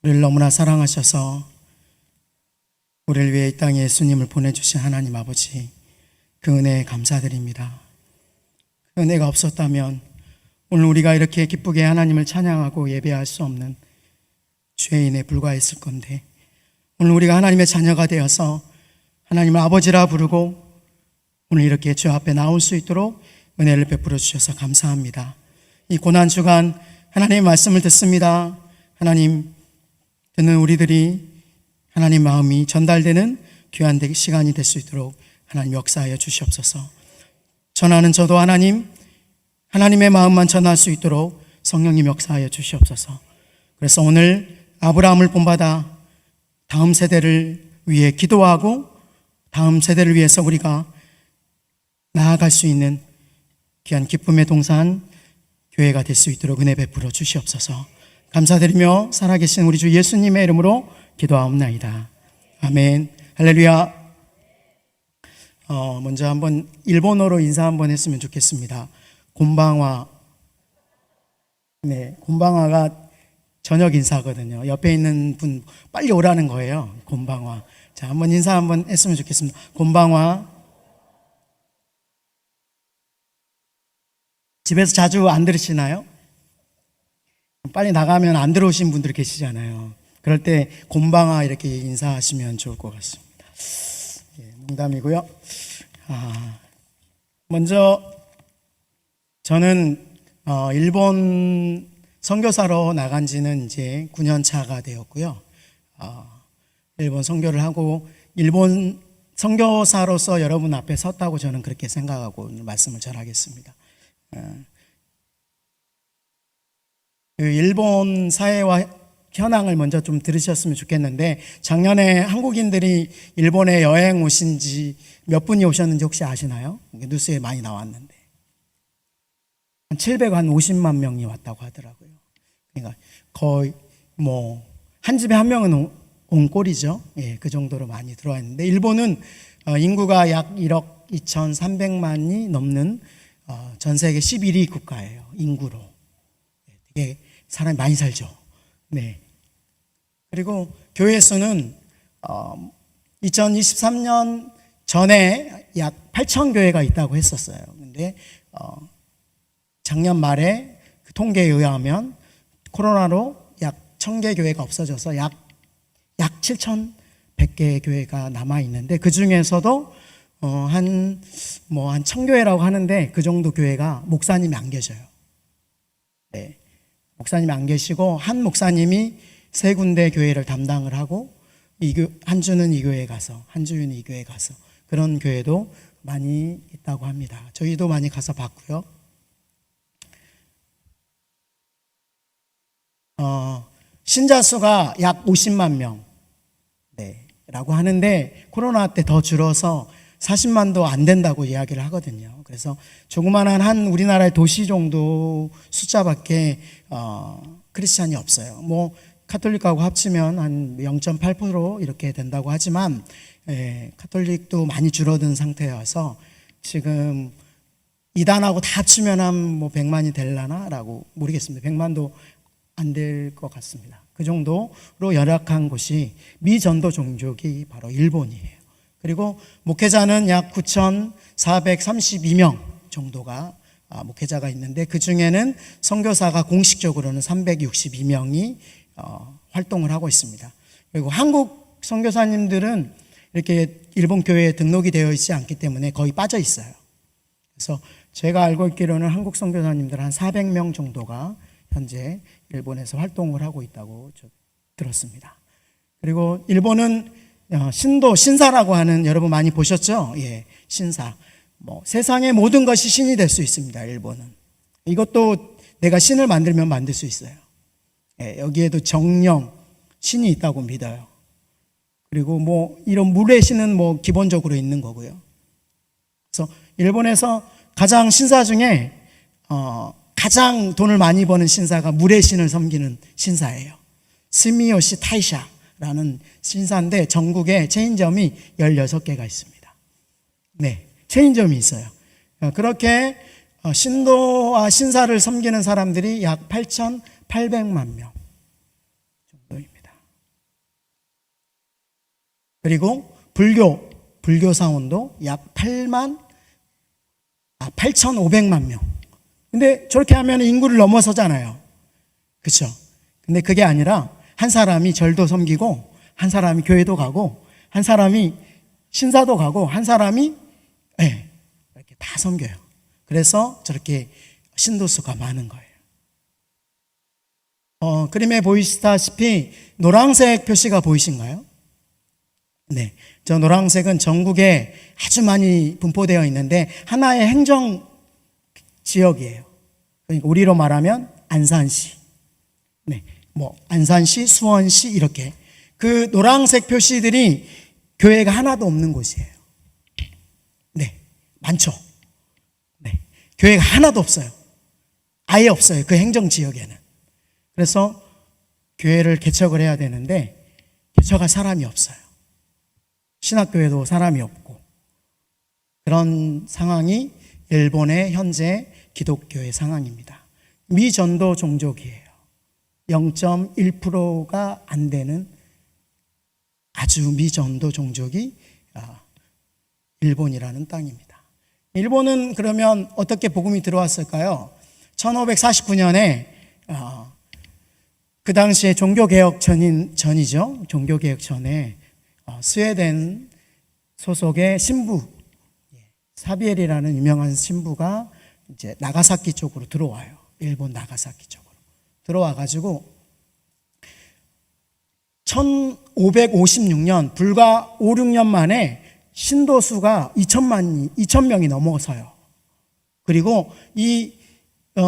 우리를 너무나 사랑하셔서 우리를 위해 이 땅에 예수님을 보내주신 하나님 아버지, 그 은혜에 감사드립니다. 그 은혜가 없었다면 오늘 우리가 이렇게 기쁘게 하나님을 찬양하고 예배할 수 없는 죄인에 불과했을 건데, 오늘 우리가 하나님의 자녀가 되어서 하나님을 아버지라 부르고 오늘 이렇게 주 앞에 나올 수 있도록 은혜를 베풀어 주셔서 감사합니다. 이 고난주간 하나님의 말씀을 듣습니다. 하나님, 듣는 우리들이 하나님 마음이 전달되는 귀한 시간이 될 수 있도록 하나님 역사하여 주시옵소서. 전하는 저도 하나님의 마음만 전할 수 있도록 성령님 역사하여 주시옵소서. 그래서 오늘 아브라함을 본받아 다음 세대를 위해 기도하고 다음 세대를 위해서 우리가 나아갈 수 있는 귀한 기쁨의 동산 교회가 될 수 있도록 은혜 베풀어 주시옵소서. 감사드리며 살아계신 우리 주 예수님의 이름으로 기도하옵나이다. 아멘. 할렐루야. 먼저 한번 일본어로 인사 한번 했으면 좋겠습니다. 곤방와. 네, 곤방와가 저녁 인사거든요. 옆에 있는 분 빨리 오라는 거예요. 곤방와. 자, 한번 인사 한번 했으면 좋겠습니다. 곤방와. 집에서 자주 안 들으시나요? 빨리 나가면 안 들어오신 분들 계시잖아요. 그럴 때 곤방아 이렇게 인사하시면 좋을 것 같습니다. 예, 농담이고요. 먼저 저는 일본 선교사로 나간 지는 이제 9년 차가 되었고요. 일본 선교를 하고 일본 선교사로서 여러분 앞에 섰다고 저는 그렇게 생각하고 오늘 말씀을 전하겠습니다. 일본 사회와 현황을 먼저 좀 들으셨으면 좋겠는데, 작년에 한국인들이 일본에 여행 오신 지 몇 분이 오셨는지 혹시 아시나요? 뉴스에 많이 나왔는데 한 750만 명이 왔다고 하더라고요. 그러니까 거의 한 집에 한 명은 온 꼴이죠. 예, 그 정도로 많이 들어와 있는데, 일본은 인구가 약 1억 2,300만이 넘는 전 세계 11위 국가예요. 인구로. 되게 사람이 많이 살죠. 네. 그리고 교회 수는 2023년 전에 약 8천 교회가 있다고 했었어요. 근데 작년 말에 그 통계에 의하면 코로나로 약 1,000개 교회가 없어져서 약 7,100개 교회가 남아 있는데, 그 중에서도 한 1,000교회라고 하는데 그 정도 교회가 목사님이 안 계셔요. 네. 목사님이 안 계시고 한 목사님이 3군데 교회를 담당을 하고 한 주는 이 교회에 가서 한 주는 이 교회에 가서 그런 교회도 많이 있다고 합니다. 저희도 많이 가서 봤고요. 신자 수가 약 50만 명 라고 하는데, 코로나 때 더 줄어서 40만도 안 된다고 이야기를 하거든요. 그래서 조그만한 한 우리나라의 도시 정도 숫자밖에 크리스찬이 없어요. 카톨릭하고 합치면 한 0.8% 이렇게 된다고 하지만, 카톨릭도 많이 줄어든 상태여서 지금 이단하고 다 합치면 한 100만이 되려나? 라고 모르겠습니다. 100만도 안 될 것 같습니다. 그 정도로 열악한 곳이 미전도 종족이 바로 일본이에요. 그리고 목회자는 약 9,432명 정도가 목회자가 있는데, 그 중에는 선교사가 공식적으로는 362명이 활동을 하고 있습니다. 그리고 한국 선교사님들은 이렇게 일본 교회에 등록이 되어 있지 않기 때문에 거의 빠져 있어요. 그래서 제가 알고 있기로는 한국 선교사님들 한 400명 정도가 현재 일본에서 활동을 하고 있다고 들었습니다. 그리고 일본은 신사라고 하는, 여러분 많이 보셨죠? 예, 신사. 세상의 모든 것이 신이 될 수 있습니다. 일본은. 이것도 내가 신을 만들면 만들 수 있어요. 예, 여기에도 정령, 신이 있다고 믿어요. 그리고 이런 물의 신은 기본적으로 있는 거고요. 그래서 일본에서 가장 신사 중에 가장 돈을 많이 버는 신사가 물의 신을 섬기는 신사예요. 스미요시 타이샤라는 신사인데 전국에 체인점이 16개가 있습니다. 네, 체인점이 있어요. 그렇게 신도와 신사를 섬기는 사람들이 약 8,800만 명 정도입니다. 그리고 불교 사원도 약 8,500만 명. 근데 저렇게 하면 인구를 넘어서잖아요. 그렇죠? 근데 그게 아니라 한 사람이 절도 섬기고, 한 사람이 교회도 가고, 한 사람이 신사도 가고, 한 사람이 이렇게 다 섬겨요. 그래서 저렇게 신도수가 많은 거예요. 그림에 보이시다시피 노란색 표시가 보이신가요? 네, 저 노란색은 전국에 아주 많이 분포되어 있는데 하나의 행정 지역이에요. 그러니까 우리로 말하면 안산시, 네, 뭐 안산시, 수원시 이렇게 그 노란색 표시들이 교회가 하나도 없는 곳이에요. 네, 많죠. 네, 교회가 하나도 없어요. 아예 없어요. 그 행정 지역에는. 그래서 교회를 개척을 해야 되는데 개척할 사람이 없어요. 신학교에도 사람이 없고 그런 상황이 일본의 현재 기독교의 상황입니다. 미전도 종족이에요. 0.1%가 안 되는 아주 미전도 종족이 일본이라는 땅입니다. 일본은 그러면 어떻게 복음이 들어왔을까요? 1549년에 그 당시에 종교개혁 전이죠. 종교개혁 전에 스웨덴 소속의 신부 사비엘이라는 유명한 신부가 이제 나가사키 쪽으로 들어와요. 일본 나가사키 쪽으로 들어와 가지고 1556년 불과 5, 6년 만에 신도수가 2,000명이 넘어서요. 그리고 이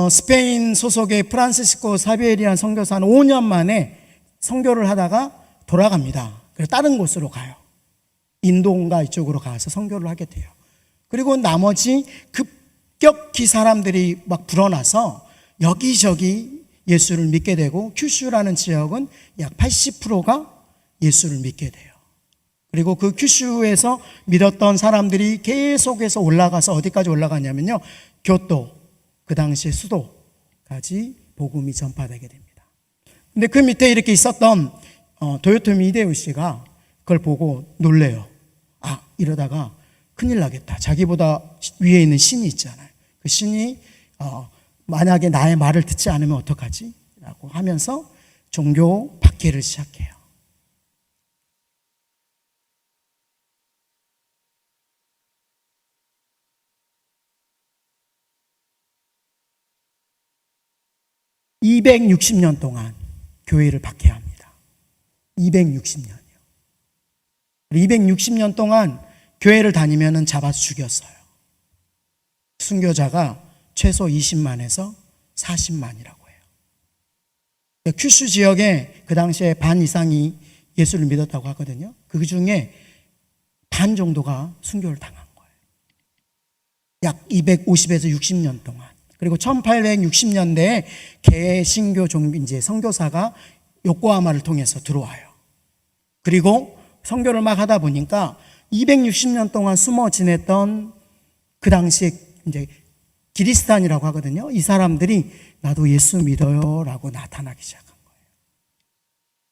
스페인 소속의 프란시스코 사비엘이라는 선교사는 5년 만에 선교를 하다가 돌아갑니다. 그래서 다른 곳으로 가요. 인도인가 이쪽으로 가서 선교를 하게 돼요. 그리고 나머지 급격히 사람들이 막 불어나서 여기저기 예수를 믿게 되고 큐슈라는 지역은 약 80%가 예수를 믿게 돼요. 그리고 그 큐슈에서 믿었던 사람들이 계속해서 올라가서 어디까지 올라가냐면요, 교토, 그 당시의 수도까지 복음이 전파되게 됩니다. 근데 그 밑에 이렇게 있었던 도요토미 히데요시가 그걸 보고 놀래요. 이러다가 큰일 나겠다. 자기보다 위에 있는 신이 있잖아요. 그 신이 만약에 나의 말을 듣지 않으면 어떡하지? 라고 하면서 종교 박해를 시작해요. (260년) 동안 교회를 박해합니다. 260년이요. 260년 동안 교회를 다니면은 잡아서 죽였어요. 순교자가 최소 20만에서 40만이라고 해요. 큐슈 지역에 그 당시에 반 이상이 예수를 믿었다고 하거든요. 그 중에 반 정도가 순교를 당한 거예요. 약 250에서 60년 동안. 그리고 1860년대에 개신교 이제 선교사가 요코하마를 통해서 들어와요. 그리고 선교를 막 하다 보니까 260년 동안 숨어 지냈던 그 당시에 이제 기리스탄이라고 하거든요. 이 사람들이 나도 예수 믿어요 라고 나타나기 시작한 거예요.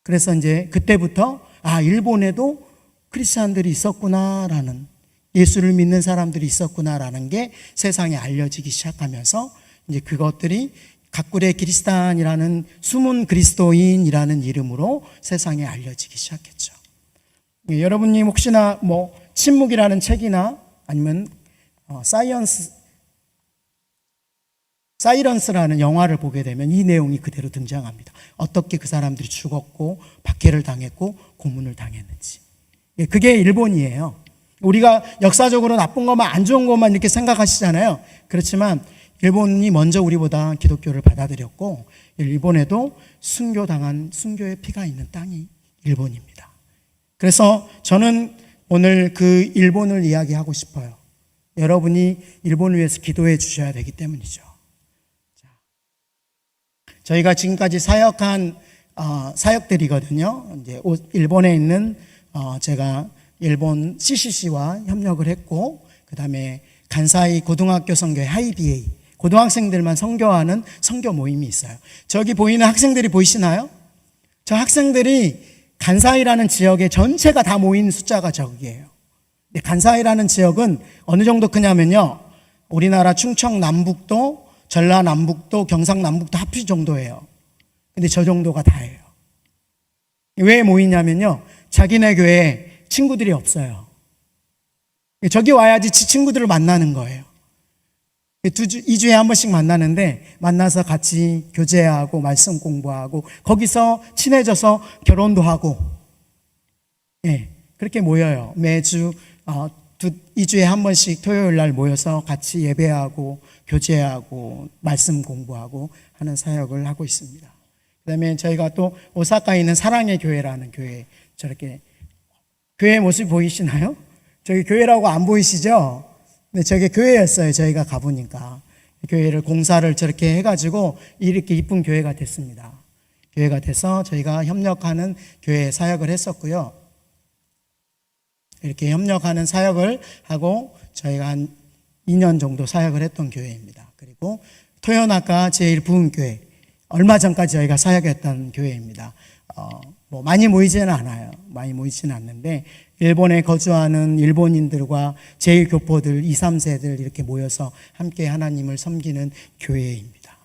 그래서 이제 그때부터 일본에도 크리스찬들이 있었구나라는, 예수를 믿는 사람들이 있었구나라는 게 세상에 알려지기 시작하면서 이제 그것들이 가꾸레 기리스탄이라는 숨은 그리스도인이라는 이름으로 세상에 알려지기 시작했죠. 여러분이 혹시나 뭐 침묵이라는 책이나 아니면 사이런스라는 영화를 보게 되면 이 내용이 그대로 등장합니다. 어떻게 그 사람들이 죽었고 박해를 당했고 고문을 당했는지. 그게 일본이에요. 우리가 역사적으로 나쁜 것만, 안 좋은 것만 이렇게 생각하시잖아요. 그렇지만 일본이 먼저 우리보다 기독교를 받아들였고 일본에도 순교당한 순교의 피가 있는 땅이 일본입니다. 그래서 저는 오늘 그 일본을 이야기하고 싶어요. 여러분이 일본을 위해서 기도해 주셔야 되기 때문이죠. 저희가 지금까지 사역한 사역들이거든요. 이제 일본에 있는 제가 일본 CCC와 협력을 했고, 그 다음에 간사이 고등학교 선교회 하이비에이, 고등학생들만 선교하는 선교 모임이 있어요. 저기 보이는 학생들이 보이시나요? 저 학생들이 간사이라는 지역의 전체가 다 모인 숫자가 적이에요. 근데 간사이라는 지역은 어느 정도 크냐면요, 우리나라 충청 남북도, 전라 남북도, 경상 남북도 합치 정도예요. 근데 저 정도가 다예요. 왜 모이냐면요, 자기네 교회에 친구들이 없어요. 저기 와야지 지 친구들을 만나는 거예요. 2주에 한 번씩 만나는데, 만나서 같이 교제하고 말씀 공부하고 거기서 친해져서 결혼도 하고, 예, 그렇게 모여요. 매주 2주에 한 번씩 토요일 날 모여서 같이 예배하고 교제하고 말씀 공부하고 하는 사역을 하고 있습니다. 그 다음에 저희가 또 오사카에 있는 사랑의 교회라는 교회, 저렇게 교회 모습 보이시나요? 저기 교회라고 안 보이시죠? 근데 저게 교회였어요. 저희가 가보니까 교회를 공사를 저렇게 해가지고 이렇게 이쁜 교회가 됐습니다. 교회가 돼서 저희가 협력하는 교회 사역을 했었고요. 이렇게 협력하는 사역을 하고 저희가 한 2년 정도 사역을 했던 교회입니다. 그리고 토요나카 제1부흥교회, 얼마 전까지 저희가 사역했던 교회입니다. 뭐 많이 모이지는 않아요. 많이 모이지는 않는데 일본에 거주하는 일본인들과 제1교포들 2, 3세들 이렇게 모여서 함께 하나님을 섬기는 교회입니다.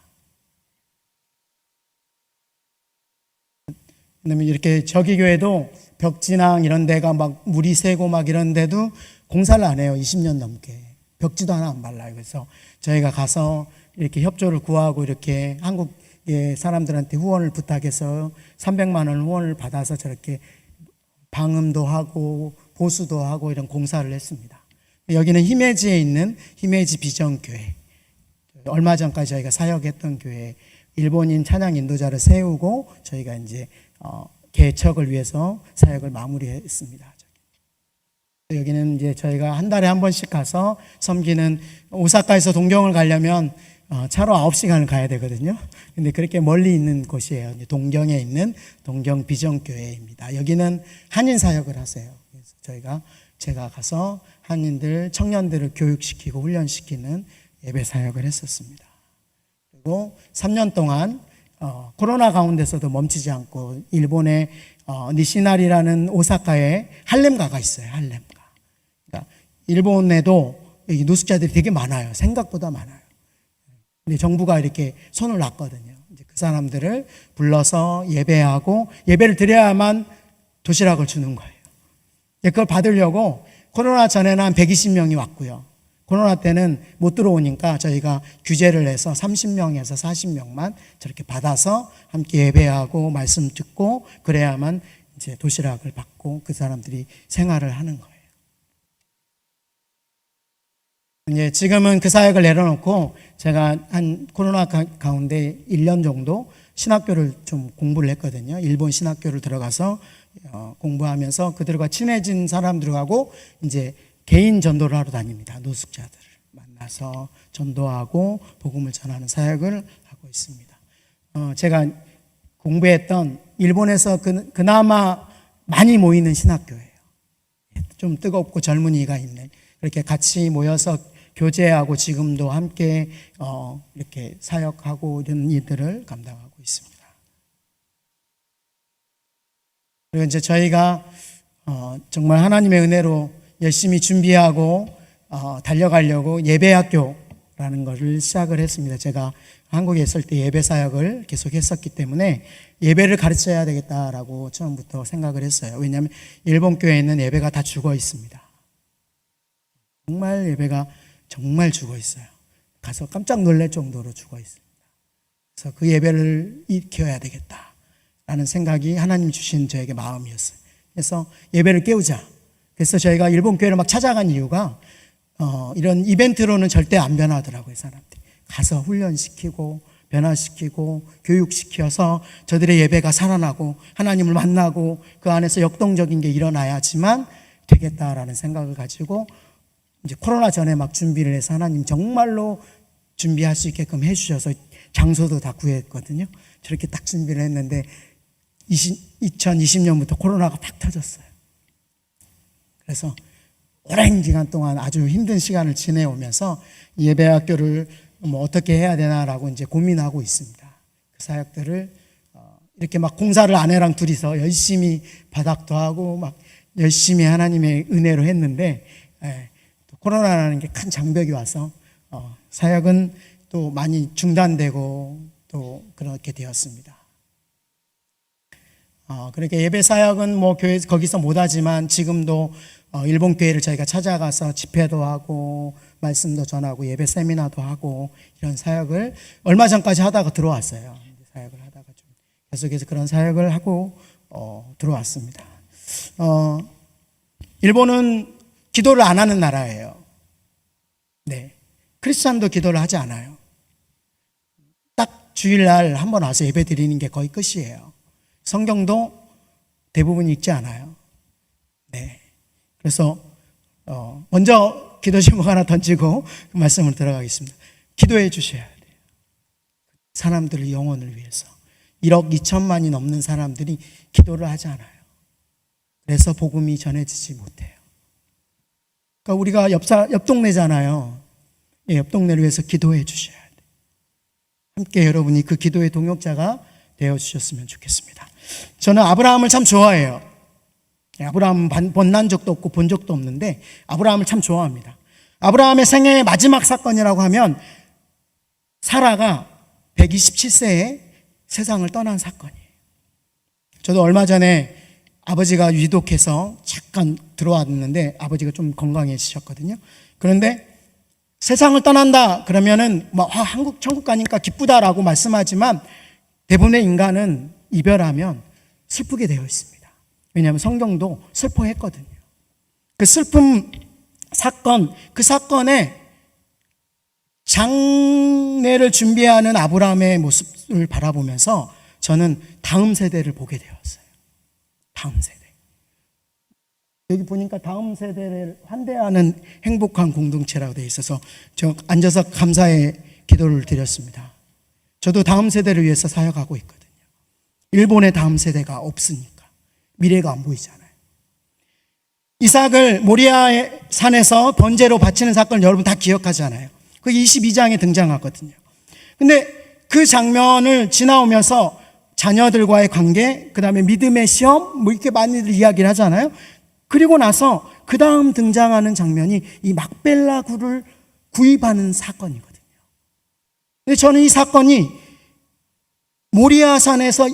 그다음에 이렇게 저기 교회도 벽지낭 이런 데가 막 물이 새고 막 이런 데도 공사를 안 해요. 20년 넘게. 벽지도 하나 안 발라요. 그래서 저희가 가서 이렇게 협조를 구하고 이렇게 한국의 사람들한테 후원을 부탁해서 300만 원 후원을 받아서 저렇게 방음도 하고 보수도 하고 이런 공사를 했습니다. 여기는 히메지에 있는 히메지 비전교회. 얼마 전까지 저희가 사역했던 교회, 일본인 찬양 인도자를 세우고 저희가 이제 개척을 위해서 사역을 마무리했습니다. 여기는 이제 저희가 한 달에 한 번씩 가서 섬기는, 오사카에서 동경을 가려면 차로 9시간을 가야 되거든요. 근데 그렇게 멀리 있는 곳이에요. 동경에 있는 동경 비전교회입니다. 여기는 한인 사역을 하세요. 그래서 제가 가서 한인들, 청년들을 교육시키고 훈련시키는 예배 사역을 했었습니다. 그리고 3년 동안 코로나 가운데서도 멈추지 않고 일본의 니시나리라는 오사카에 할렘가가 있어요. 할렘가. 그러니까 일본에도 여기 노숙자들이 되게 많아요. 생각보다 많아요. 근데 정부가 이렇게 손을 놨거든요. 이제 그 사람들을 불러서 예배하고 예배를 드려야만 도시락을 주는 거예요. 그걸 받으려고 코로나 전에는 한 120명이 왔고요. 코로나 때는 못 들어오니까 저희가 규제를 해서 30명에서 40명만 저렇게 받아서 함께 예배하고 말씀 듣고 그래야만 이제 도시락을 받고 그 사람들이 생활을 하는 거예요. 이제 지금은 그 사역을 내려놓고 제가 한 코로나 가운데 1년 정도 신학교를 좀 공부를 했거든요. 일본 신학교를 들어가서 공부하면서 그들과 친해진 사람들하고 이제 개인 전도를 하러 다닙니다. 노숙자들을 만나서 전도하고 복음을 전하는 사역을 하고 있습니다. 제가 공부했던 일본에서 그나마 많이 모이는 신학교예요. 좀 뜨겁고 젊은이가 있는, 그렇게 같이 모여서 교제하고 지금도 함께 이렇게 사역하고 이런 일들을 감당하고 있습니다. 그리고 이제 저희가 정말 하나님의 은혜로 열심히 준비하고 달려가려고 예배학교라는 것을 시작을 했습니다. 제가 한국에 있을 때 예배 사역을 계속 했었기 때문에 예배를 가르쳐야 되겠다라고 처음부터 생각을 했어요. 왜냐하면 일본 교회에 있는 예배가 다 죽어 있습니다. 정말 예배가 정말 죽어 있어요. 가서 깜짝 놀랄 정도로 죽어 있습니다. 그래서 그 예배를 익혀야 되겠다라는 생각이 하나님 주신 저에게 마음이었어요. 그래서 예배를 깨우자. 그래서 저희가 일본 교회를 막 찾아간 이유가 이런 이벤트로는 절대 안 변하더라고요. 사람들이 가서 훈련시키고 변화시키고 교육시켜서 저들의 예배가 살아나고 하나님을 만나고 그 안에서 역동적인 게 일어나야지만 되겠다라는 생각을 가지고 이제 코로나 전에 막 준비를 해서 하나님 정말로 준비할 수 있게끔 해주셔서 장소도 다 구했거든요. 저렇게 딱 준비를 했는데 2020년부터 코로나가 팍 터졌어요. 그래서 오랜 기간 동안 아주 힘든 시간을 지내오면서 예배학교를 뭐 어떻게 해야 되나라고 이제 고민하고 있습니다. 그 사역들을 이렇게 막 공사를 아내랑 둘이서 열심히 바닥도 하고 막 열심히 하나님의 은혜로 했는데, 또 코로나라는 게 큰 장벽이 와서 사역은 또 많이 중단되고 또 그렇게 되었습니다. 그렇게 예배 사역은 뭐 교회 거기서 못하지만 지금도 일본 교회를 저희가 찾아가서 집회도 하고 말씀도 전하고 예배 세미나도 하고 이런 사역을 얼마 전까지 하다가 들어왔어요. 사역을 하다가 좀 계속해서 그런 사역을 하고 들어왔습니다. 일본은 기도를 안 하는 나라예요. 네, 크리스찬도 기도를 하지 않아요. 딱 주일날 한 번 와서 예배 드리는 게 거의 끝이에요. 성경도 대부분 읽지 않아요. 네, 그래서 먼저 기도 제목 하나 던지고 그 말씀을 들어가겠습니다. 기도해 주셔야 돼요. 사람들의 영혼을 위해서. 1억 2천만이 넘는 사람들이 기도를 하지 않아요. 그래서 복음이 전해지지 못해요. 그러니까 우리가 옆 동네잖아요. 옆 동네를 위해서 기도해 주셔야 돼요. 함께 여러분이 그 기도의 동역자가 되어 주셨으면 좋겠습니다. 저는 아브라함을 참 좋아해요. 아브라함은 번난 적도 없고 본 적도 없는데 아브라함을 참 좋아합니다. 아브라함의 생애의 마지막 사건이라고 하면 사라가 127세에 세상을 떠난 사건이에요. 저도 얼마 전에 아버지가 위독해서 잠깐 들어왔는데 아버지가 좀 건강해지셨거든요. 그런데 세상을 떠난다 그러면은 뭐 한국 천국 가니까 기쁘다라고 말씀하지만 대부분의 인간은 이별하면 슬프게 되어 있습니다. 왜냐하면 성경도 슬퍼했거든요. 그 슬픔 사건, 그 사건에 장례를 준비하는 아브라함의 모습을 바라보면서 저는 다음 세대를 보게 되었어요. 다음 세대. 여기 보니까 다음 세대를 환대하는 행복한 공동체라고 되어 있어서 저 앉아서 감사의 기도를 드렸습니다. 저도 다음 세대를 위해서 사역하고 있거든요. 일본의 다음 세대가 없으니까 미래가 안 보이잖아요. 이삭을 모리아의 산에서 번제로 바치는 사건을 여러분 다 기억하잖아요. 그 22장에 등장하거든요. 근데 그 장면을 지나오면서 자녀들과의 관계, 그 다음에 믿음의 시험, 뭐 이렇게 많이들 이야기를 하잖아요. 그리고 나서 그 다음 등장하는 장면이 이 막벨라 굴을 구입하는 사건이거든요. 근데 저는 이 사건이 모리아 산에서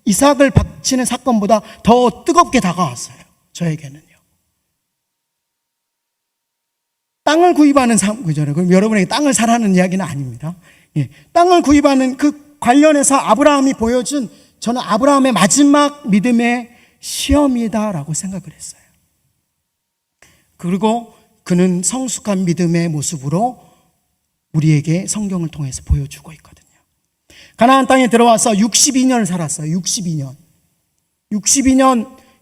이삭을 바치는 사건보다 더 뜨겁게 다가왔어요. 저에게는요. 땅을 구입하는 그죠? 그럼 여러분에게 땅을 사라는 이야기는 아닙니다. 예, 땅을 구입하는 그 관련해서 아브라함이 보여준 저는 아브라함의 마지막 믿음의 시험이다라고 생각을 했어요. 그리고 그는 성숙한 믿음의 모습으로 우리에게 성경을 통해서 보여주고 있거든요. 가나안 땅에 들어와서 62년을 살았어요. 62년.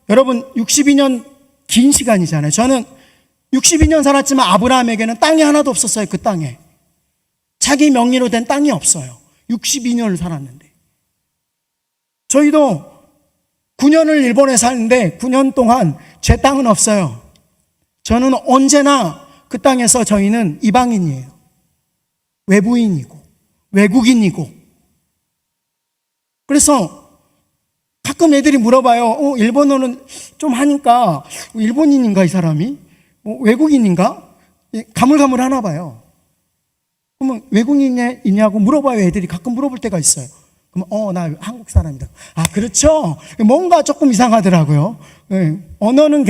여러분 62년 긴 시간이잖아요. 저는 62년 살았지만 아브라함에게는 땅이 하나도 없었어요. 그 땅에. 자기 명의로 된 땅이 없어요. 62년을 살았는데. 저희도 9년을 일본에 사는데 9년 동안 제 땅은 없어요. 저는 언제나 그 땅에서 저희는 이방인이에요. 외부인이고 외국인이고. 그래서 가끔 애들이 물어봐요. 일본어는 좀 하니까 일본인인가 이 사람이? 외국인인가? 가물가물 하나 봐요. 그러면 외국인이냐고 물어봐요. 애들이 가끔 물어볼 때가 있어요. 그러면 나 한국 사람이다. 아, 그렇죠. 뭔가 조금 이상하더라고요. 언어는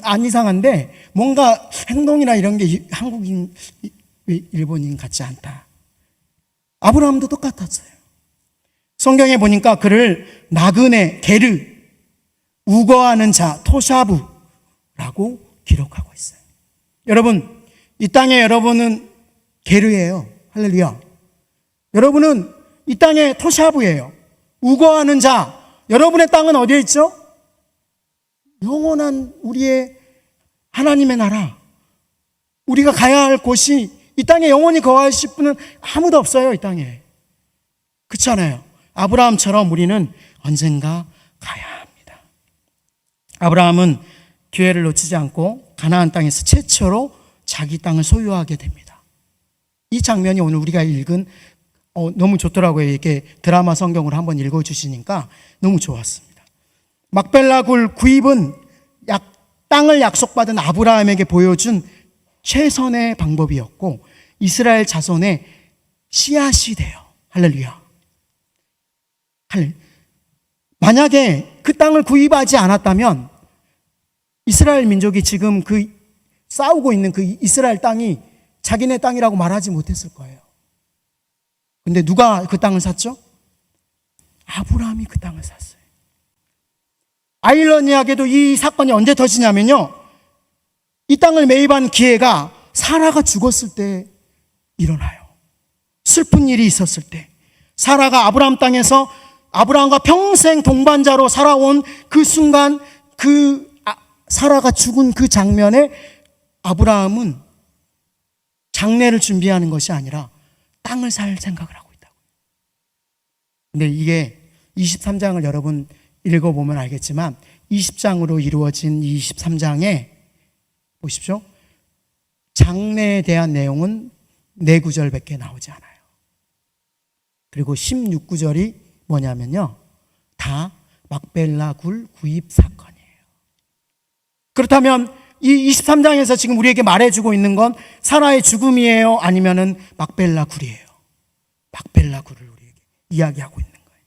안 이상한데 뭔가 행동이나 이런 게 한국인, 일본인 같지 않다. 아브라함도 똑같았어요. 성경에 보니까 그를 나그네, 게르, 우거하는 자, 토샤브라고 기록하고 있어요. 여러분, 이 땅에 여러분은 게르예요. 할렐루야. 여러분은 이 땅에 토샤브예요. 우거하는 자. 여러분의 땅은 어디에 있죠? 영원한 우리의 하나님의 나라. 우리가 가야 할 곳이 이 땅에 영원히 거하실 분은 아무도 없어요. 이 땅에. 그렇잖아요. 아브라함처럼 우리는 언젠가 가야 합니다. 아브라함은 기회를 놓치지 않고 가나안 땅에서 최초로 자기 땅을 소유하게 됩니다. 이 장면이 오늘 우리가 읽은 너무 좋더라고요. 이렇게 드라마 성경을 한번 읽어주시니까 너무 좋았습니다. 막벨라 굴 구입은 땅을 약속받은 아브라함에게 보여준 최선의 방법이었고 이스라엘 자손의 씨앗이 돼요. 할렐루야. 만약에 그 땅을 구입하지 않았다면 이스라엘 민족이 지금 싸우고 있는 그 이스라엘 땅이 자기네 땅이라고 말하지 못했을 거예요. 근데 누가 그 땅을 샀죠? 아브라함이 그 땅을 샀어요. 아이러니하게도 이 사건이 언제 터지냐면요, 이 땅을 매입한 기회가 사라가 죽었을 때 일어나요. 슬픈 일이 있었을 때 사라가 아브라함 땅에서 아브라함과 평생 동반자로 살아온 그 순간, 사라가 죽은 그 장면에 아브라함은 장례를 준비하는 것이 아니라 땅을 살 생각을 하고 있다고. 근데 이게 23장을 여러분 읽어보면 알겠지만 20장으로 이루어진 23장에 보십시오. 장례에 대한 내용은 4구절밖에 나오지 않아요. 그리고 16구절이 뭐냐면요, 다 막벨라 굴 구입 사건이에요. 그렇다면 이 23장에서 지금 우리에게 말해주고 있는 건 사라의 죽음이에요? 아니면은 막벨라 굴이에요? 막벨라 굴을 우리에게 이야기하고 있는 거예요.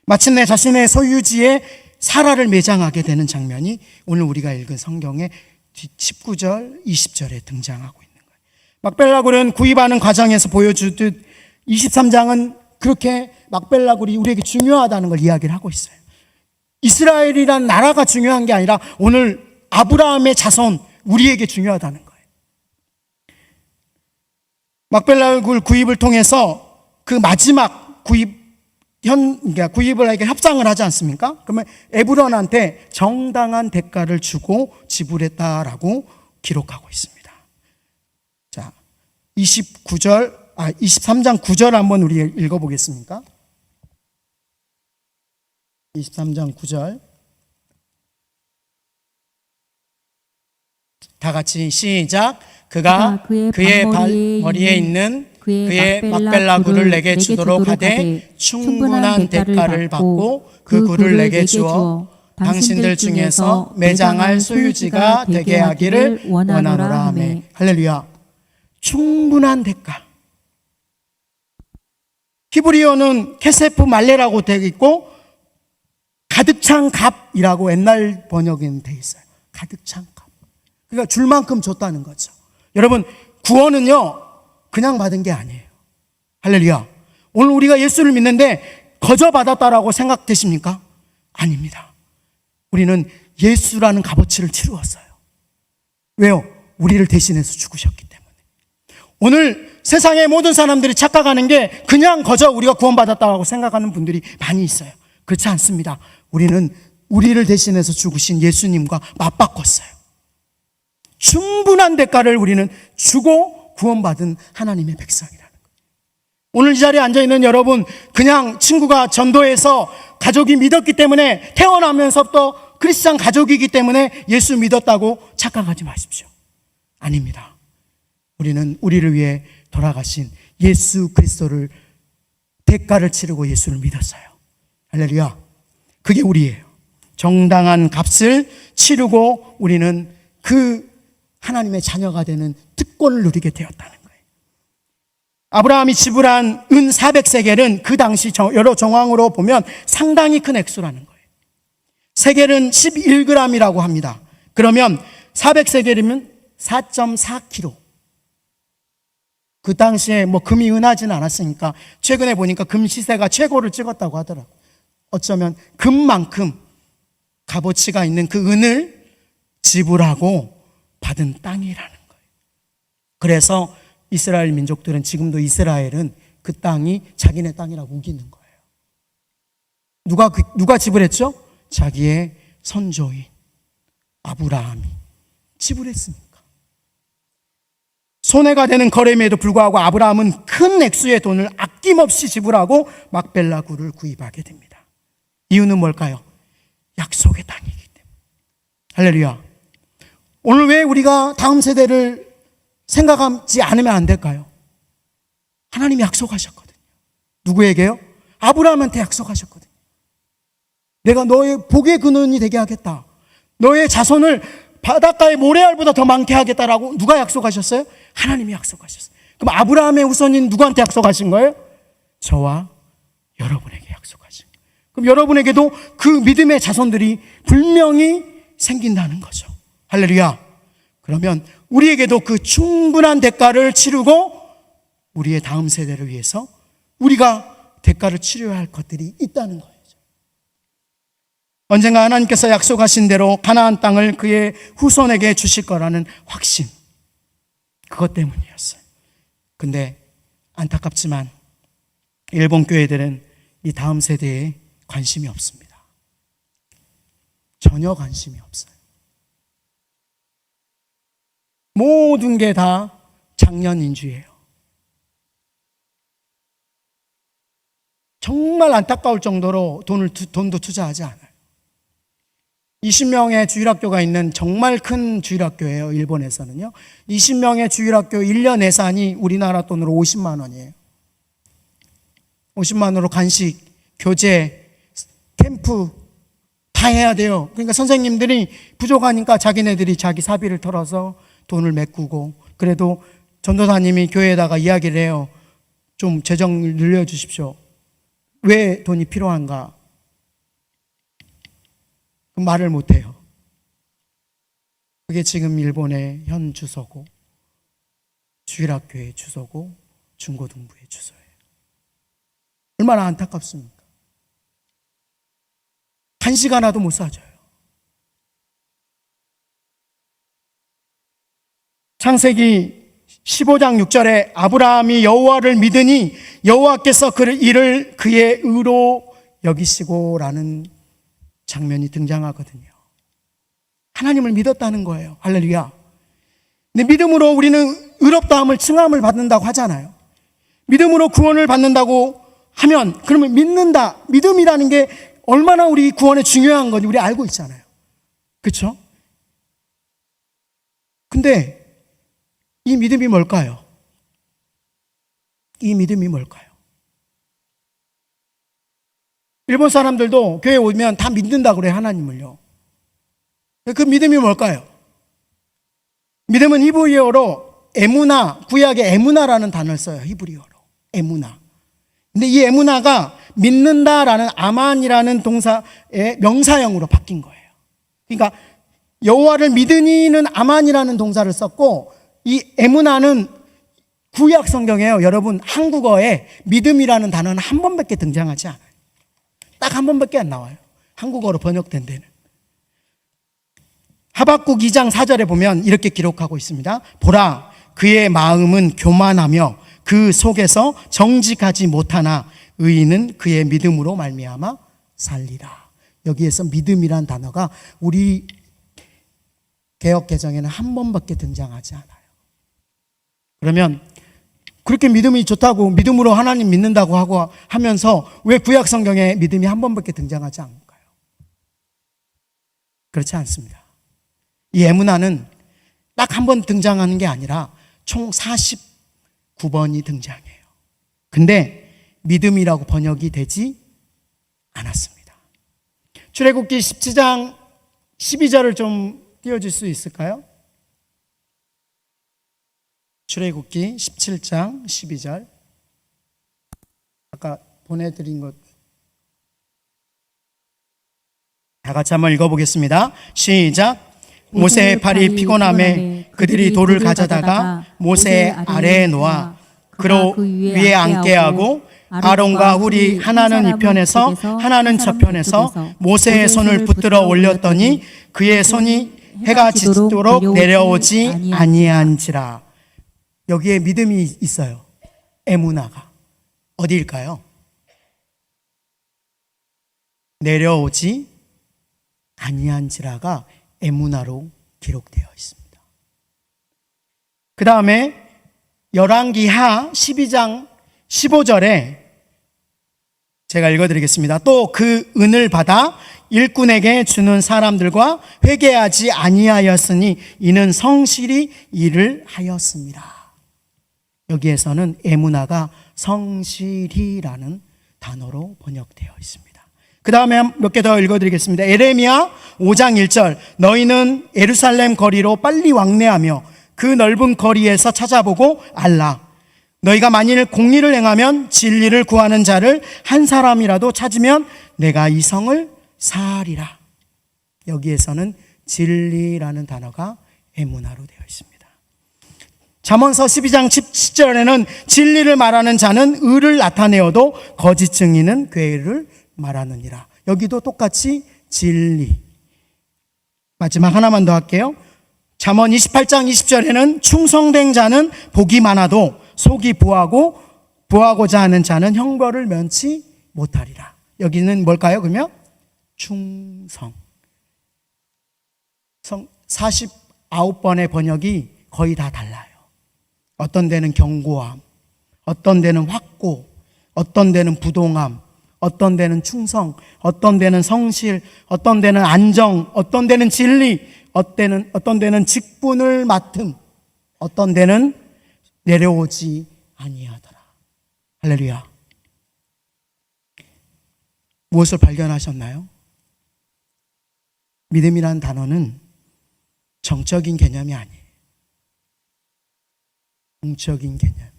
마침내 자신의 소유지에 사라를 매장하게 되는 장면이 오늘 우리가 읽은 성경의 19절, 20절에 등장하고 있는 거예요. 막벨라 굴은 구입하는 과정에서 보여주듯 23장은 그렇게 막벨라 굴이 우리에게 중요하다는 걸 이야기를 하고 있어요. 이스라엘이라는 나라가 중요한 게 아니라 오늘 아브라함의 자손, 우리에게 중요하다는 거예요. 막벨라 굴 구입을 통해서 그 마지막 그러니까 구입을 하게 협상을 하지 않습니까? 그러면 에브론한테 정당한 대가를 주고 지불했다라고 기록하고 있습니다. 자, 23장 9절 한번 우리 읽어보겠습니까? 23장 9절. 다 같이 시작. 그가 그의 발머리에 있는 그의 막벨라 굴을 내게 주도록 하되 충분한 대가를 받고 그 굴을 내게 주어 당신들 중에서 매장할 소유지가 되게 하기를 원하노라 하매. 할렐루야. 충분한 대가. 히브리어는 케세프 말레라고 되어 있고 가득 찬 값이라고 옛날 번역에는 되어 있어요. 가득 찬 값. 그러니까 줄 만큼 줬다는 거죠. 여러분, 구원은요 그냥 받은 게 아니에요. 할렐루야. 오늘 우리가 예수를 믿는데 거저 받았다라고 생각되십니까? 아닙니다. 우리는 예수라는 값어치를 치루었어요. 왜요? 우리를 대신해서 죽으셨기 때문에. 오늘 세상의 모든 사람들이 착각하는 게 그냥 거저 우리가 구원받았다고 생각하는 분들이 많이 있어요. 그렇지 않습니다. 우리는 우리를 대신해서 죽으신 예수님과 맞바꿨어요. 충분한 대가를 우리는 주고 구원받은 하나님의 백성이라는 거예요. 오늘 이 자리에 앉아있는 여러분, 그냥 친구가 전도해서 가족이 믿었기 때문에 태어나면서부터 크리스찬 가족이기 때문에 예수 믿었다고 착각하지 마십시오. 아닙니다. 우리는 우리를 위해 돌아가신 예수 그리스도를 대가를 치르고 예수를 믿었어요. 할렐루야. 그게 우리예요. 정당한 값을 치르고 우리는 그 하나님의 자녀가 되는 특권을 누리게 되었다는 거예요. 아브라함이 지불한 은 400세겔은 그 당시 여러 정황으로 보면 상당히 큰 액수라는 거예요. 세겔은 11g이라고 합니다. 그러면 400세겔이면 4.4kg. 그 당시에 금이 은하지는 않았으니까 최근에 보니까 금 시세가 최고를 찍었다고 하더라고요. 어쩌면 금만큼 값어치가 있는 그 은을 지불하고 받은 땅이라는 거예요. 그래서 이스라엘 민족들은 지금도 이스라엘은 그 땅이 자기네 땅이라고 우기는 거예요. 누가 지불했죠? 자기의 선조인 아브라함이 지불했습니까? 손해가 되는 거래임에도 불구하고 아브라함은 큰 액수의 돈을 아낌없이 지불하고 막벨라 굴을 구입하게 됩니다. 이유는 뭘까요? 약속의 땅이기 때문에. 할렐루야. 오늘 왜 우리가 다음 세대를 생각하지 않으면 안 될까요? 하나님이 약속하셨거든요. 누구에게요? 아브라함한테 약속하셨거든요. 내가 너의 복의 근원이 되게 하겠다. 너의 자손을 바닷가의 모래알보다 더 많게 하겠다라고 누가 약속하셨어요? 하나님이 약속하셨어요. 그럼 아브라함의 후손인 누구한테 약속하신 거예요? 저와 여러분에게 약속하신 거예요. 그럼 여러분에게도 그 믿음의 자손들이 분명히 생긴다는 거죠. 할렐루야. 그러면 우리에게도 그 충분한 대가를 치르고 우리의 다음 세대를 위해서 우리가 대가를 치러야 할 것들이 있다는 거예요. 언젠가 하나님께서 약속하신 대로 가나안 땅을 그의 후손에게 주실 거라는 확신, 그것 때문이었어요. 근데 안타깝지만 일본 교회들은 이 다음 세대에 관심이 없습니다. 전혀 관심이 없어요. 모든 게 다 장년인주예요. 정말 안타까울 정도로 돈도 투자하지 않아요. 20명의 주일학교가 있는 정말 큰 주일학교예요. 일본에서는요. 20명의 주일학교 1년 예산이 우리나라 돈으로 50만 원이에요. 50만 원으로 간식, 교재, 캠프 다 해야 돼요. 그러니까 선생님들이 부족하니까 자기네들이 자기 사비를 털어서 돈을 메꾸고, 그래도 전도사님이 교회에다가 이야기를 해요. 좀 재정을 늘려주십시오. 왜 돈이 필요한가? 말을 못해요. 그게 지금 일본의 현 주소고, 주일학교의 주소고, 중고등부의 주소예요. 얼마나 안타깝습니까? 간식 하나도 못 사줘요. 창세기 15장 6절에 아브라함이 여호와를 믿으니 여호와께서 이를 그의 의로 여기시고라는 장면이 등장하거든요. 하나님을 믿었다는 거예요. 할렐루야. 근데 믿음으로 우리는 의롭다함을 칭함을 받는다고 하잖아요. 믿음으로 구원을 받는다고 하면, 그러면 믿는다. 믿음이라는 게 얼마나 우리 구원에 중요한 건지 우리 알고 있잖아요. 그렇죠? 근데 이 믿음이 뭘까요? 이 믿음이 뭘까요? 일본 사람들도 교회 오면 다 믿는다고 그래요, 하나님을요. 그 믿음이 뭘까요? 믿음은 히브리어로 에무나, 구약에 에무나라는 단어를 써요. 히브리어로 에무나. 근데 이 에무나가 믿는다라는 아만이라는 동사의 명사형으로 바뀐 거예요. 그러니까 여호와를 믿으니는 아만이라는 동사를 썼고, 이 에무나는 구약 성경에요. 여러분, 한국어에 믿음이라는 단어는 한 번밖에 등장하지 않아요. 딱 한 번밖에 안 나와요. 한국어로 번역된 데는. 하박국 2장 4절에 보면 이렇게 기록하고 있습니다. 보라, 그의 마음은 교만하며 그 속에서 정직하지 못하나 의인은 그의 믿음으로 말미암아 살리라. 여기에서 믿음이란 단어가 우리 개역 개정에는 한 번밖에 등장하지 않아요. 그러면 그렇게 믿음이 좋다고, 믿음으로 하나님 믿는다고 하고 하면서 왜 구약 성경에 믿음이 한 번밖에 등장하지 않을까요? 그렇지 않습니다. 이 에무나는 딱 한 번 등장하는 게 아니라 총 49번이 등장해요. 근데 믿음이라고 번역이 되지 않았습니다. 출애굽기 17장 12절을 좀 띄워줄 수 있을까요? 출애굽기 17장 12절. 아까 보내드린 것 다 같이 한번 읽어보겠습니다. 시작. 모세의 팔이 피곤함에 그들이 돌을 가져다가 모세 아래에 놓아 그로 위에 앉게 하고 아론과 훌이 하나는 이편에서 하나는 저편에서 모세의 손을 붙들어 올렸더니 그의 손이 해가 지도록 내려오지 아니한지라. 여기에 믿음이 있어요. 에무나가. 어디일까요? 내려오지 아니한지라가 에무나로 기록되어 있습니다. 그 다음에 열왕기하 12장 15절에 제가 읽어드리겠습니다. 또 그 은을 받아 일꾼에게 주는 사람들과 회개하지 아니하였으니 이는 성실히 일을 하였습니다. 여기에서는 에무나가 성실이라는 단어로 번역되어 있습니다. 그 다음에 몇 개 더 읽어드리겠습니다. 에레미야 5장 1절, 너희는 예루살렘 거리로 빨리 왕래하며 그 넓은 거리에서 찾아보고 알라. 너희가 만일 공의를 행하면 진리를 구하는 자를 한 사람이라도 찾으면 내가 이 성을 사하리라. 여기에서는 진리라는 단어가 에무나로 되어 있습니다. 잠언서 12장 17절에는 진리를 말하는 자는 의를 나타내어도 거짓 증인은 괴를 말하느니라. 여기도 똑같이 진리. 마지막 하나만 더 할게요. 잠언 28장 20절에는 충성된 자는 복이 많아도 속이 부하고자 하는 자는 형벌을 면치 못하리라. 여기는 뭘까요? 그러면 충성. 49번의 번역이 거의 다 달라요. 어떤 데는 견고함, 어떤 데는 확고, 어떤 데는 부동함, 어떤 데는 충성, 어떤 데는 성실, 어떤 데는 안정, 어떤 데는 진리, 어떤 데는 직분을 맡음, 어떤 데는 내려오지 아니하더라. 할렐루야. 무엇을 발견하셨나요? 믿음이라는 단어는 정적인 개념이 아니에요. 공적인 개념.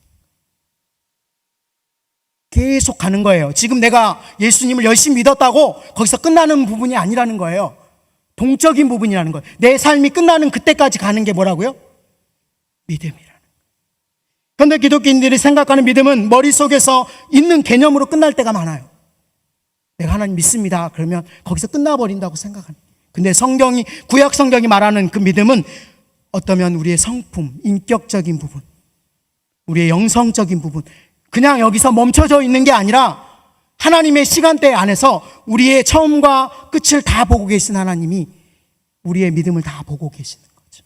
계속 가는 거예요. 지금 내가 예수님을 열심히 믿었다고 거기서 끝나는 부분이 아니라는 거예요. 동적인 부분이라는 거예요. 내 삶이 끝나는 그때까지 가는 게 뭐라고요? 믿음이라는 거예요. 그런데 기독교인들이 생각하는 믿음은 머릿속에서 있는 개념으로 끝날 때가 많아요. 내가 하나님 믿습니다. 그러면 거기서 끝나버린다고 생각하는 거예요. 근데 성경이, 구약 성경이 말하는 그 믿음은 어떠면 우리의 성품, 인격적인 부분, 우리의 영성적인 부분, 그냥 여기서 멈춰져 있는 게 아니라 하나님의 시간대 안에서 우리의 처음과 끝을 다 보고 계신 하나님이 우리의 믿음을 다 보고 계시는 거죠.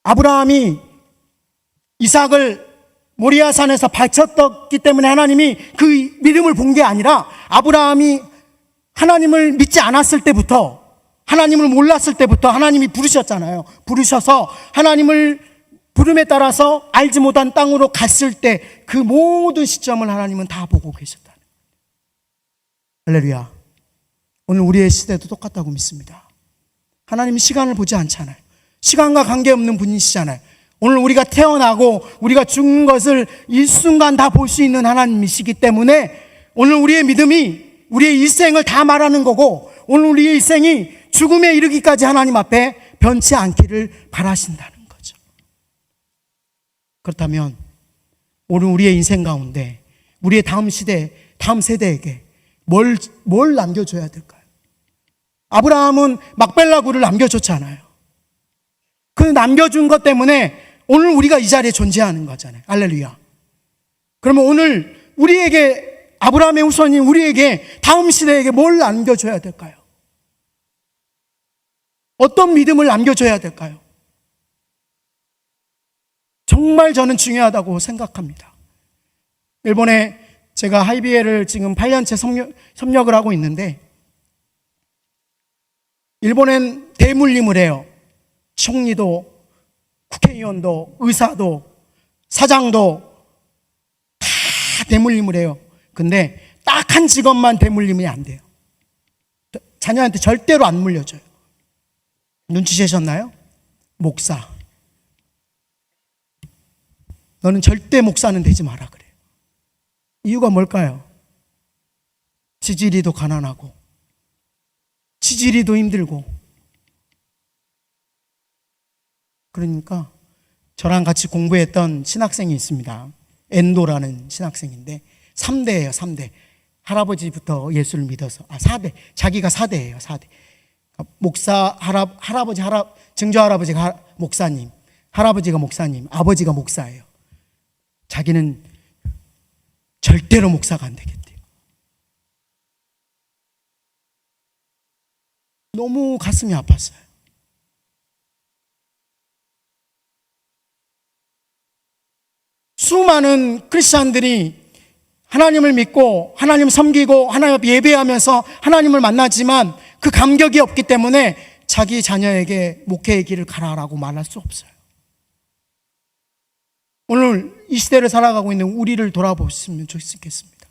아브라함이 이삭을 모리아산에서 바쳤기 때문에 하나님이 그 믿음을 본 게 아니라 아브라함이 하나님을 믿지 않았을 때부터, 하나님을 몰랐을 때부터 하나님이 부르셨잖아요. 부르셔서 하나님을 부름에 따라서 알지 못한 땅으로 갔을 때 그 모든 시점을 하나님은 다 보고 계셨다. 할렐루야. 오늘 우리의 시대도 똑같다고 믿습니다. 하나님은 시간을 보지 않잖아요. 시간과 관계없는 분이시잖아요. 오늘 우리가 태어나고 우리가 죽는 것을 일순간 다 볼 수 있는 하나님이시기 때문에 오늘 우리의 믿음이 우리의 일생을 다 말하는 거고, 오늘 우리의 일생이 죽음에 이르기까지 하나님 앞에 변치 않기를 바라신다는 거죠. 그렇다면 오늘 우리의 인생 가운데 우리의 다음 시대, 다음 세대에게 뭘 남겨줘야 될까요? 아브라함은 막벨라 굴을 남겨줬잖아요. 그 남겨준 것 때문에 오늘 우리가 이 자리에 존재하는 거잖아요. 할렐루야. 그러면 오늘 우리에게, 아브라함의 후손인 우리에게, 다음 시대에게 뭘 남겨줘야 될까요? 어떤 믿음을 남겨줘야 될까요? 정말 저는 중요하다고 생각합니다. 일본에 제가 하이비에를 지금 8년째 협력을 하고 있는데, 일본엔 대물림을 해요. 총리도, 국회의원도, 의사도, 사장도 다 대물림을 해요. 근데 딱 한 직업만 대물림이 안 돼요. 자녀한테 절대로 안 물려줘요. 눈치채셨나요? 목사. 너는 절대 목사는 되지 마라 그래요. 이유가 뭘까요? 지지리도 가난하고 치지리도 힘들고, 그러니까 저랑 같이 공부했던 신학생이 있습니다. 엔도라는 신학생인데 3대예요. 3대. 할아버지부터 예수를 믿어서, 4대. 자기가 4대예요. 4대. 목사, 할아버지, 증조 할아버지가 목사님, 할아버지가 목사님, 아버지가 목사예요. 자기는 절대로 목사가 안 되겠대요. 너무 가슴이 아팠어요. 수많은 크리스찬들이 하나님을 믿고 하나님 섬기고 하나님 앞에 예배하면서 하나님을 만나지만 그 감격이 없기 때문에 자기 자녀에게 목회의 길을 가라라고 말할 수 없어요. 오늘 이 시대를 살아가고 있는 우리를 돌아보시면 좋겠습니다.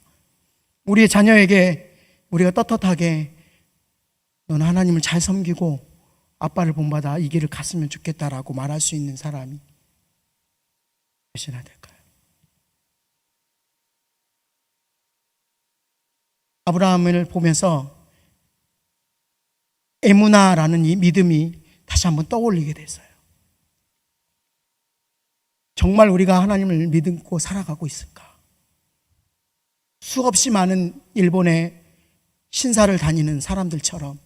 우리의 자녀에게 우리가 떳떳하게 너는 하나님을 잘 섬기고 아빠를 본받아 이 길을 갔으면 좋겠다라고 말할 수 있는 사람이 몇이나 될까요? 아브라함을 보면서 에무나라는 이 믿음이 다시 한번 떠올리게 됐어요. 정말 우리가 하나님을 믿고 살아가고 있을까? 수없이 많은 일본의 신사를 다니는 사람들처럼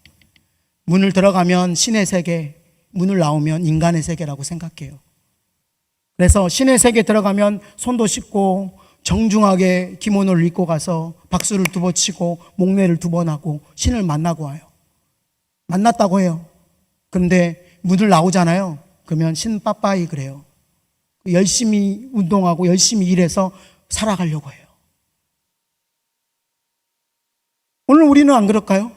문을 들어가면 신의 세계, 문을 나오면 인간의 세계라고 생각해요. 그래서 신의 세계 들어가면 손도 씻고 정중하게 기모노를 입고 가서 박수를 2번 치고 목례를 2번 하고 신을 만나고 와요. 만났다고 해요. 그런데 문을 나오잖아요. 그러면 신 빠빠이 그래요. 열심히 운동하고 열심히 일해서 살아가려고 해요. 오늘 우리는 안 그럴까요?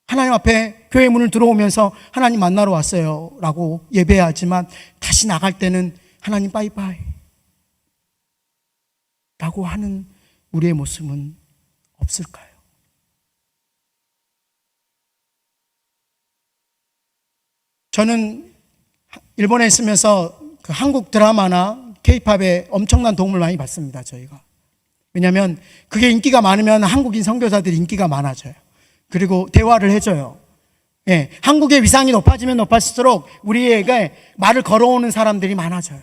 하나님 앞에 교회 문을 들어오면서 하나님 만나러 왔어요 라고 예배하지만 다시 나갈 때는 하나님 빠이빠이 라고 하는 우리의 모습은 없을까요? 저는 일본에 있으면서 그 한국 드라마나 K-팝에 엄청난 도움을 많이 받습니다, 저희가. 왜냐하면 그게 인기가 많으면 한국인 선교사들이 인기가 많아져요. 그리고 대화를 해줘요. 예, 한국의 위상이 높아지면 높아질수록 우리에게 말을 걸어오는 사람들이 많아져요.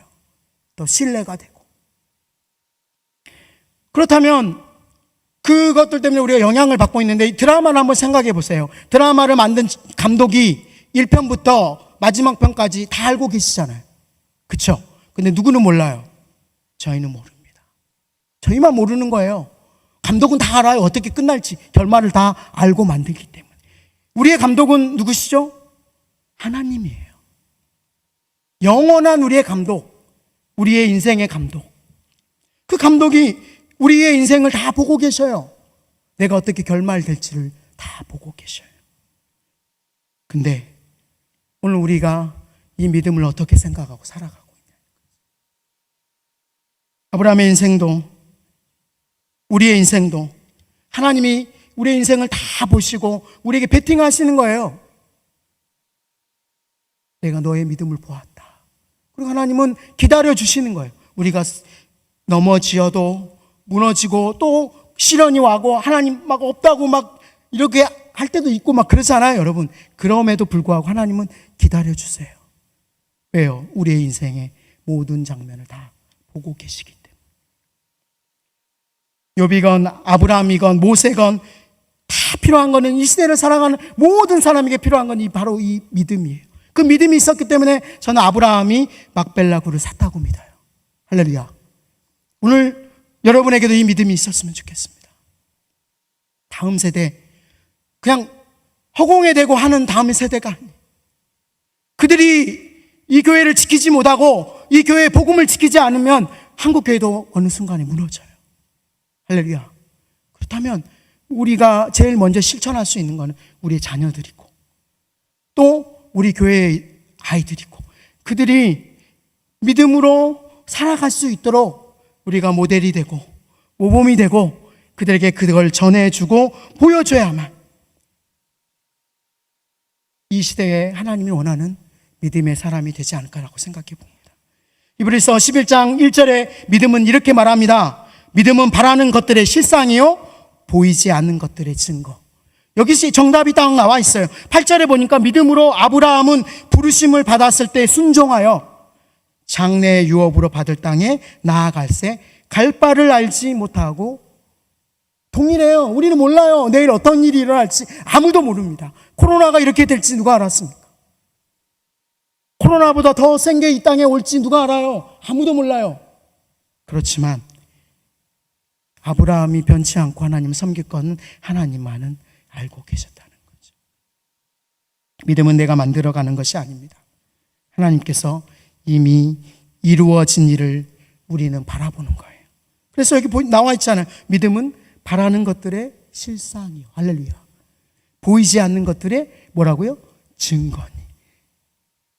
또 신뢰가 되고. 그렇다면 그것들 때문에 우리가 영향을 받고 있는데 이 드라마를 한번 생각해 보세요. 드라마를 만든 감독이 1편부터 마지막 편까지 다 알고 계시잖아요. 그렇죠? 근데 누구는 몰라요? 저희는 모릅니다. 저희만 모르는 거예요. 감독은 다 알아요. 어떻게 끝날지 결말을 다 알고 만들기 때문에. 우리의 감독은 누구시죠? 하나님이에요. 영원한 우리의 감독, 우리의 인생의 감독. 그 감독이 우리의 인생을 다 보고 계셔요. 내가 어떻게 결말될지를 다 보고 계셔요. 근데 오늘 우리가 이 믿음을 어떻게 생각하고 살아가고 있냐. 아브라함의 인생도 우리의 인생도 하나님이 우리의 인생을 다 보시고 우리에게 베팅하시는 거예요. 내가 너의 믿음을 보았다. 그리고 하나님은 기다려주시는 거예요. 우리가 넘어지어도 무너지고 또 시련이 와고 하나님 막 없다고 막 이렇게 할 때도 있고 막 그러잖아요, 여러분. 그럼에도 불구하고 하나님은 기다려주세요. 왜요? 우리의 인생의 모든 장면을 다 보고 계시기 때문에. 욥이건 아브라함이건 모세건 다 필요한 거는 이 시대를 살아가는 모든 사람에게 필요한 건 바로 이 믿음이에요. 그 믿음이 있었기 때문에 저는 아브라함이 막벨라 굴을 샀다고 믿어요. 할렐루야. 오늘 여러분에게도 이 믿음이 있었으면 좋겠습니다. 다음 세대, 그냥 허공에 대고 하는 다음 세대가 아니에요. 그들이 이 교회를 지키지 못하고 이 교회의 복음을 지키지 않으면 한국 교회도 어느 순간에 무너져요. 할렐루야. 그렇다면 우리가 제일 먼저 실천할 수 있는 것은 우리의 자녀들이고 또 우리 교회의 아이들이고 그들이 믿음으로 살아갈 수 있도록 우리가 모델이 되고 모범이 되고 그들에게 그걸 전해주고 보여줘야만 이 시대에 하나님이 원하는 믿음의 사람이 되지 않을까라고 생각해 봅니다. 히브리서 11장 1절에 믿음은 이렇게 말합니다. 믿음은 바라는 것들의 실상이요 보이지 않는 것들의 증거. 여기 정답이 딱 나와 있어요. 8절에 보니까 믿음으로 아브라함은 부르심을 받았을 때 순종하여 장래의 유업으로 받을 땅에 나아갈새 갈 바를 알지 못하고 동일해요. 우리는 몰라요. 내일 어떤 일이 일어날지 아무도 모릅니다. 코로나가 이렇게 될지 누가 알았습니까? 코로나보다 더 센 게 이 땅에 올지 누가 알아요? 아무도 몰라요. 그렇지만 아브라함이 변치 않고 하나님을 섬길 것은 하나님만은 알고 계셨다는 거죠. 믿음은 내가 만들어가는 것이 아닙니다. 하나님께서 이미 이루어진 일을 우리는 바라보는 거예요. 그래서 여기 나와 있잖아요. 믿음은 바라는 것들의 실상이요. 할렐루야. 보이지 않는 것들의 뭐라고요? 증거니.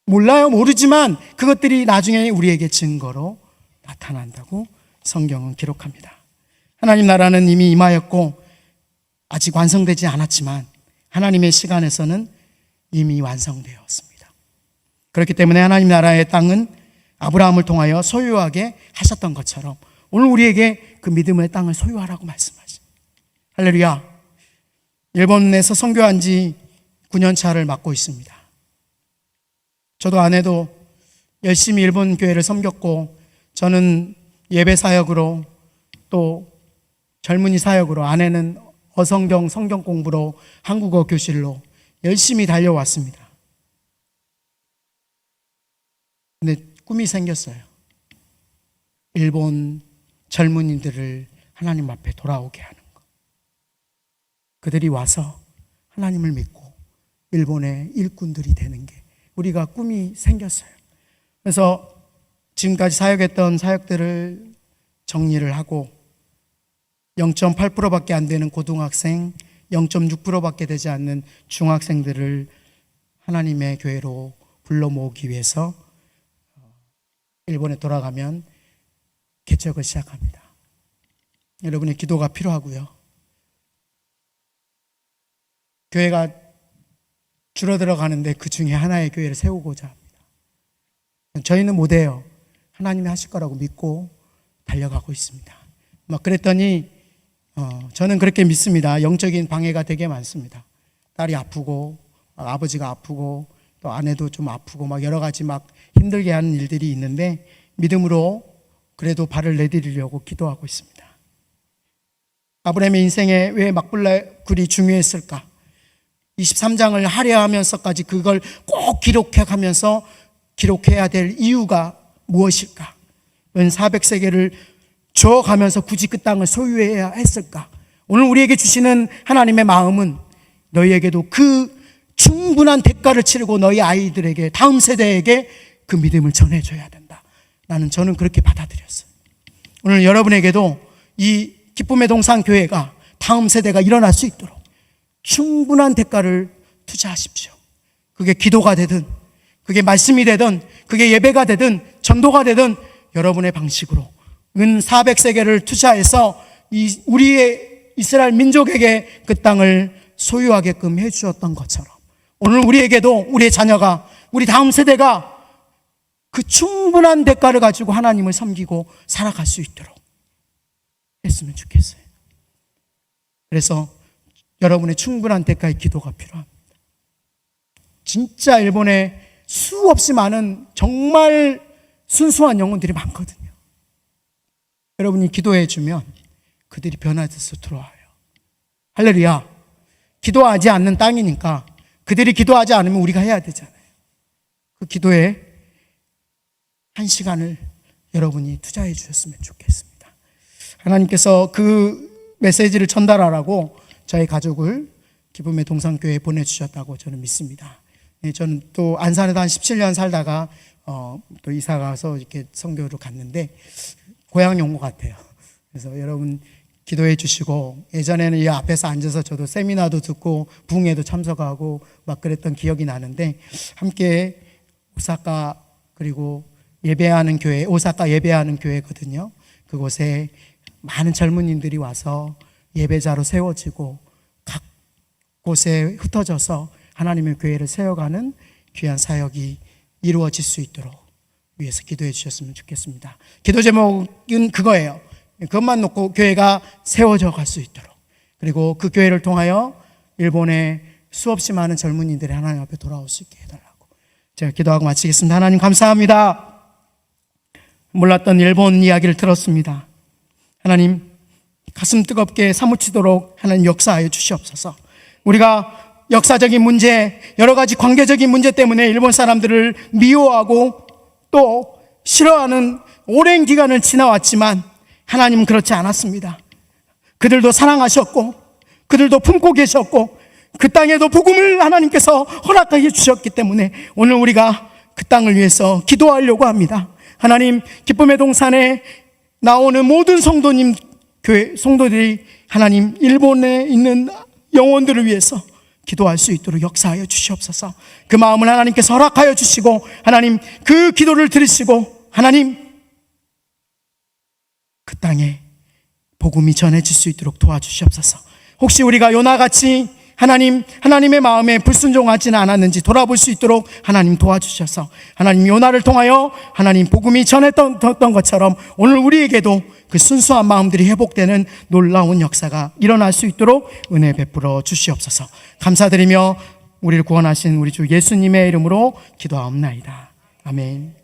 몰라요. 모르지만 그것들이 나중에 우리에게 증거로 나타난다고 성경은 기록합니다. 하나님 나라는 이미 임하였고 아직 완성되지 않았지만 하나님의 시간에서는 이미 완성되었습니다. 그렇기 때문에 하나님 나라의 땅은 아브라함을 통하여 소유하게 하셨던 것처럼 오늘 우리에게 그 믿음의 땅을 소유하라고 말씀하십니다. 할렐루야. 일본에서 선교한 지 9년 차를 맡고 있습니다. 저도 아내도 열심히 일본 교회를 섬겼고, 저는 예배 사역으로 또 젊은이 사역으로, 아내는 어성경 성경 공부로 한국어 교실로 열심히 달려왔습니다. 근데 꿈이 생겼어요. 일본 젊은이들을 하나님 앞에 돌아오게 하는 것. 그들이 와서 하나님을 믿고 일본의 일꾼들이 되는 게 우리가 꿈이 생겼어요. 그래서 지금까지 사역했던 사역들을 정리를 하고 0.8%밖에 안 되는 고등학생, 0.6%밖에 되지 않는 중학생들을 하나님의 교회로 불러 모으기 위해서 일본에 돌아가면 개척을 시작합니다. 여러분의 기도가 필요하고요. 교회가 줄어들어 가는데 그 중에 하나의 교회를 세우고자 합니다. 저희는 못해요. 하나님이 하실 거라고 믿고 달려가고 있습니다. 막 그랬더니 저는 그렇게 믿습니다. 영적인 방해가 되게 많습니다. 딸이 아프고 아버지가 아프고 또 아내도 좀 아프고 막 여러 가지 막 힘들게 하는 일들이 있는데 믿음으로 그래도 발을 내디디려고 기도하고 있습니다. 아브라함의 인생에 왜 막불굴이 중요했을까? 23장을 할애하면서까지 그걸 꼭 기록해가면서 기록해야 될 이유가 무엇일까? 은 400세계를 줘가면서 굳이 그 땅을 소유해야 했을까? 오늘 우리에게 주시는 하나님의 마음은 너희에게도 그 충분한 대가를 치르고 너희 아이들에게, 다음 세대에게 그 믿음을 전해줘야 된다. 저는 그렇게 받아들였어요. 오늘 여러분에게도 이 기쁨의 동산교회가 다음 세대가 일어날 수 있도록 충분한 대가를 투자하십시오. 그게 기도가 되든, 그게 말씀이 되든, 그게 예배가 되든, 전도가 되든 여러분의 방식으로 은 400세계를 투자해서 우리의 이스라엘 민족에게 그 땅을 소유하게끔 해주었던 것처럼 오늘 우리에게도 우리의 자녀가, 우리 다음 세대가 그 충분한 대가를 가지고 하나님을 섬기고 살아갈 수 있도록 했으면 좋겠어요. 그래서 여러분의 충분한 대가의 기도가 필요합니다. 진짜 일본에 수없이 많은 정말 순수한 영혼들이 많거든요. 여러분이 기도해 주면 그들이 변화돼서 들어와요. 할렐루야. 기도하지 않는 땅이니까 그들이 기도하지 않으면 우리가 해야 되잖아요. 그 기도에 한 시간을 여러분이 투자해 주셨으면 좋겠습니다. 하나님께서 그 메시지를 전달하라고 저희 가족을 기쁨의 동산교회에 보내주셨다고 저는 믿습니다. 저는 또 안산에도 한 17년 살다가 또 이사 가서 이렇게 선교를 갔는데 고향이 온 것 같아요. 그래서 여러분 기도해 주시고, 예전에는 이 앞에서 앉아서 저도 세미나도 듣고 부흥회도 참석하고 막 그랬던 기억이 나는데, 함께 오사카 그리고 예배하는 교회, 오사카 예배하는 교회거든요. 그곳에 많은 젊은이들이 와서 예배자로 세워지고 각 곳에 흩어져서 하나님의 교회를 세워가는 귀한 사역이 이루어질 수 있도록 위해서 기도해 주셨으면 좋겠습니다. 기도 제목은 그거예요. 그것만 놓고 교회가 세워져 갈 수 있도록, 그리고 그 교회를 통하여 일본의 수없이 많은 젊은이들이 하나님 앞에 돌아올 수 있게 해달라고 제가 기도하고 마치겠습니다. 하나님 감사합니다. 몰랐던 일본 이야기를 들었습니다. 하나님 가슴 뜨겁게 사무치도록 하나님 역사하여 주시옵소서. 우리가 역사적인 문제, 여러 가지 관계적인 문제 때문에 일본 사람들을 미워하고 또 싫어하는 오랜 기간을 지나왔지만 하나님은 그렇지 않았습니다. 그들도 사랑하셨고 그들도 품고 계셨고 그 땅에도 복음을 하나님께서 허락하여 주셨기 때문에 오늘 우리가 그 땅을 위해서 기도하려고 합니다. 하나님, 기쁨의 동산에 나오는 모든 성도님, 교회 성도들이 하나님 일본에 있는 영혼들을 위해서 기도할 수 있도록 역사하여 주시옵소서. 그 마음을 하나님께서 허락하여 주시고 하나님 그 기도를 들으시고 하나님 그 땅에 복음이 전해질 수 있도록 도와주시옵소서. 혹시 우리가 요나같이 하나님의 마음에 불순종하지는 않았는지 돌아볼 수 있도록 하나님 도와주셔서 하나님 요나를 통하여 하나님 복음이 전했던 것처럼 오늘 우리에게도 그 순수한 마음들이 회복되는 놀라운 역사가 일어날 수 있도록 은혜 베풀어 주시옵소서. 감사드리며 우리를 구원하신 우리 주 예수님의 이름으로 기도하옵나이다. 아멘.